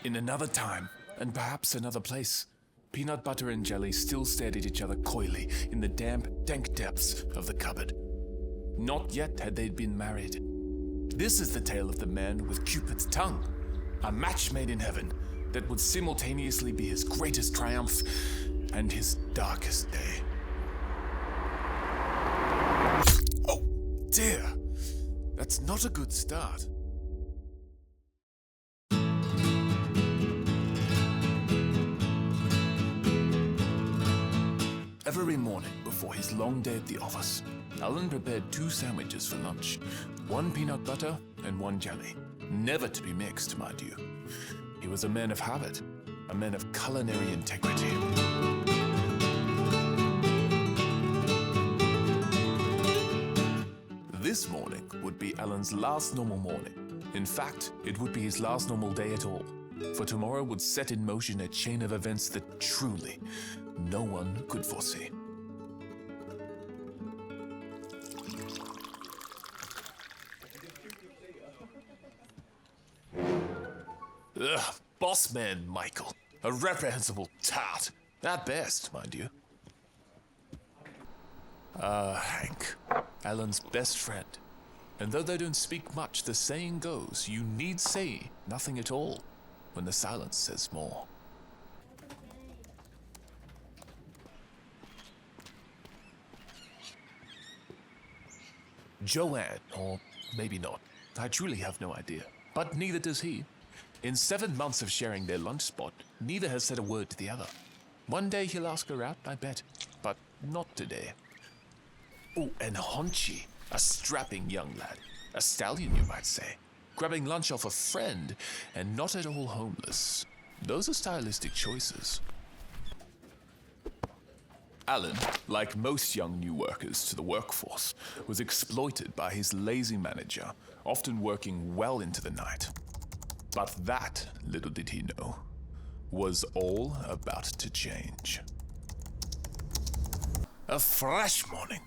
In another time, and perhaps another place, peanut butter and jelly still stared at each other coyly in the damp, dank depths of the cupboard. Not yet had they been married. This is the tale of the man with Cupid's tongue, a match made in heaven that would simultaneously be his greatest triumph and his darkest day. Oh, dear. That's not a good start. Every morning before his long day at the office, Alan prepared 2 sandwiches for lunch, 1 peanut butter and 1 jelly. Never to be mixed, mind you. He was a man of habit, a man of culinary integrity. This morning would be Alan's last normal morning. In fact, it would be his last normal day at all, for tomorrow would set in motion a chain of events that truly no one could foresee. Ugh, boss man Michael. A reprehensible tart. At best, mind you. Hank. Alan's best friend. And though they don't speak much, the saying goes, you need say nothing at all when the silence says more. Joanne, or maybe not. I truly have no idea. But neither does he. In 7 months of sharing their lunch spot, neither has said a word to the other. One day he'll ask her out, I bet. But not today. Oh, and Honchy, a strapping young lad. A stallion, you might say. Grabbing lunch off a friend, and not at all homeless. Those are stylistic choices. Alan, like most young new workers to the workforce, was exploited by his lazy manager, often working well into the night. But that, little did he know, was all about to change. A fresh morning,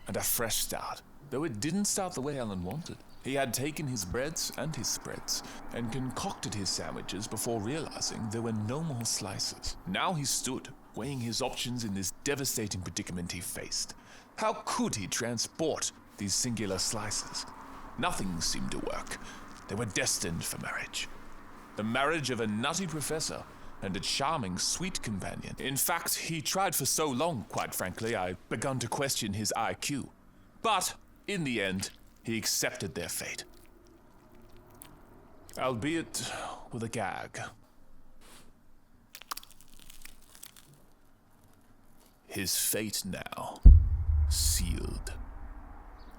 and a fresh start, though it didn't start the way Alan wanted. He had taken his breads and his spreads, and concocted his sandwiches before realizing there were no more slices. Now he stood, weighing his options in this devastating predicament he faced. How could he transport these singular slices? Nothing seemed to work. They were destined for marriage. The marriage of a nutty professor and a charming, sweet companion. In fact, he tried for so long, quite frankly, I begun to question his IQ. But, in the end, he accepted their fate. Albeit with a gag. His fate now sealed.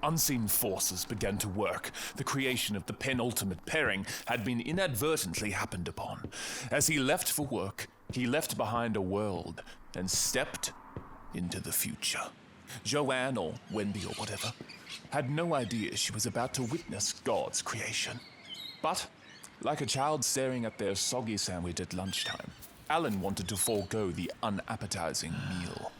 Unseen forces began to work. The creation of the penultimate pairing had been inadvertently happened upon. As he left for work, he left behind a world and stepped into the future. Joanne, or Wendy, or whatever, had no idea she was about to witness God's creation. But, like a child staring at their soggy sandwich at lunchtime, Alan wanted to forego the unappetizing meal.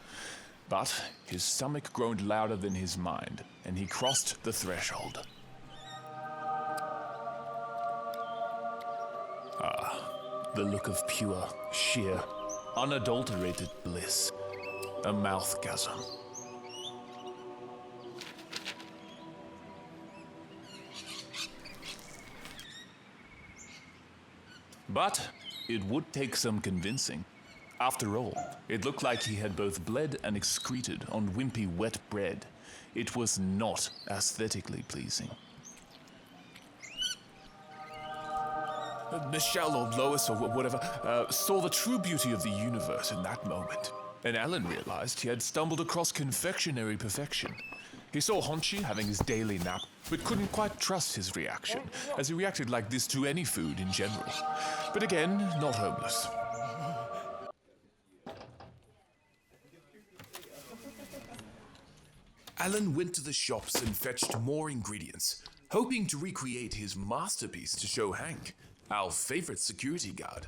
But his stomach groaned louder than his mind, and he crossed the threshold. The look of pure, sheer, unadulterated bliss. A mouthgasm. But it would take some convincing. After all, it looked like he had both bled and excreted on wimpy wet bread. It was not aesthetically pleasing. Michelle or Lois or whatever saw the true beauty of the universe in that moment. And Alan realized he had stumbled across confectionery perfection. He saw Honchy having his daily nap, but couldn't quite trust his reaction, as he reacted like this to any food in general. But again, not homeless. Alan went to the shops and fetched more ingredients, hoping to recreate his masterpiece to show Hank, our favorite security guard.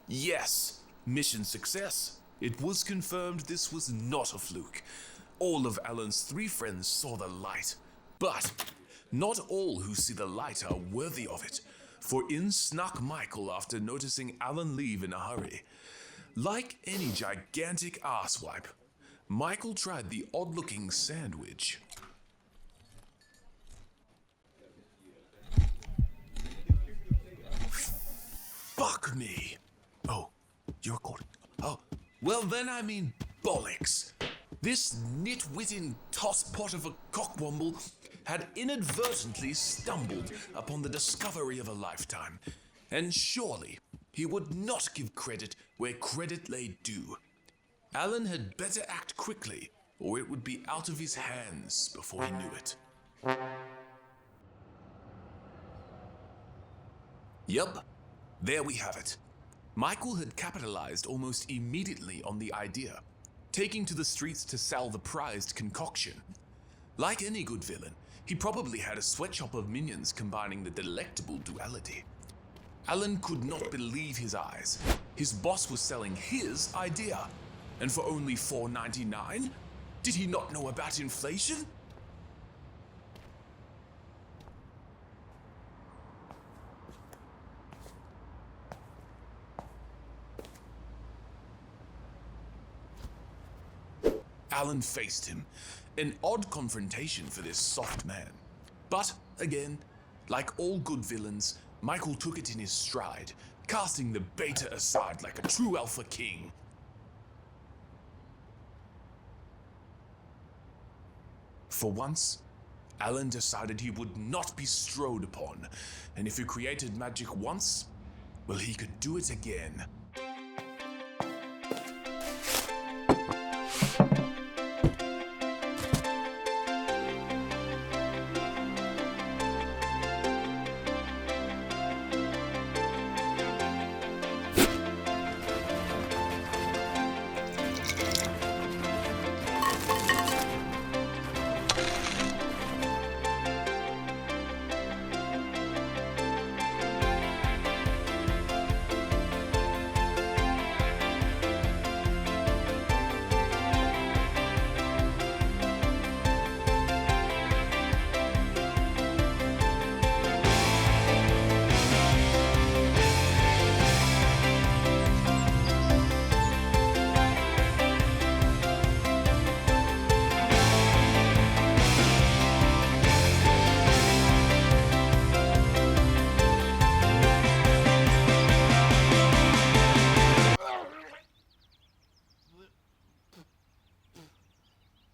Yes, mission success. It was confirmed this was not a fluke. All of Alan's 3 friends saw the light. But not all who see the light are worthy of it, for in snuck Michael after noticing Alan leave in a hurry. Like any gigantic arsewipe, Michael tried the odd-looking sandwich. Fuck me. Oh, you're recording. Oh, well then I mean bollocks. This nitwitting tosspot of a cockwomble had inadvertently stumbled upon the discovery of a lifetime, and surely he would not give credit where credit lay due. Alan had better act quickly, or it would be out of his hands before he knew it. Yup, there we have it. Michael had capitalized almost immediately on the idea, taking to the streets to sell the prized concoction. Like any good villain, he probably had a sweatshop of minions combining the delectable duality. Alan could not believe his eyes. His boss was selling his idea, and for only $4.99? Did he not know about inflation? Alan faced him, an odd confrontation for this soft man. But, again, like all good villains, Michael took it in his stride, casting the beta aside like a true alpha king. For once, Alan decided he would not be strode upon, and if he created magic once, well, he could do it again.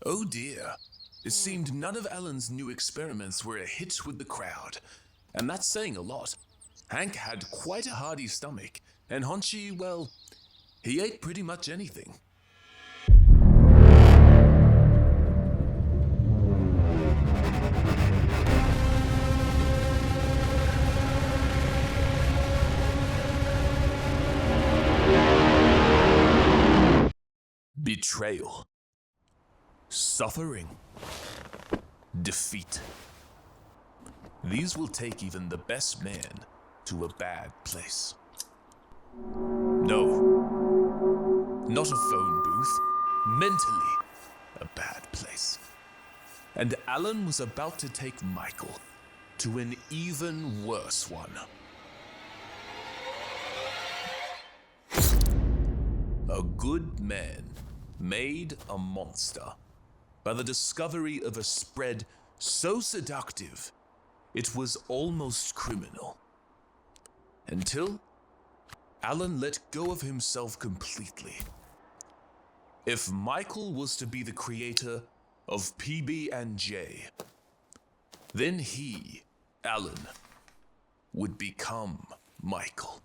Oh dear. It seemed none of Alan's new experiments were a hit with the crowd. And that's saying a lot. Hank had quite a hearty stomach, and Honchy, well, he ate pretty much anything. Betrayal. Suffering. Defeat. These will take even the best man to a bad place. No, not a phone booth. Mentally, a bad place. And Alan was about to take Michael to an even worse one. A good man made a monster by the discovery of a spread so seductive it was almost criminal. Until Alan let go of himself completely. If Michael was to be the creator of PB&J, then he, Alan, would become Michael.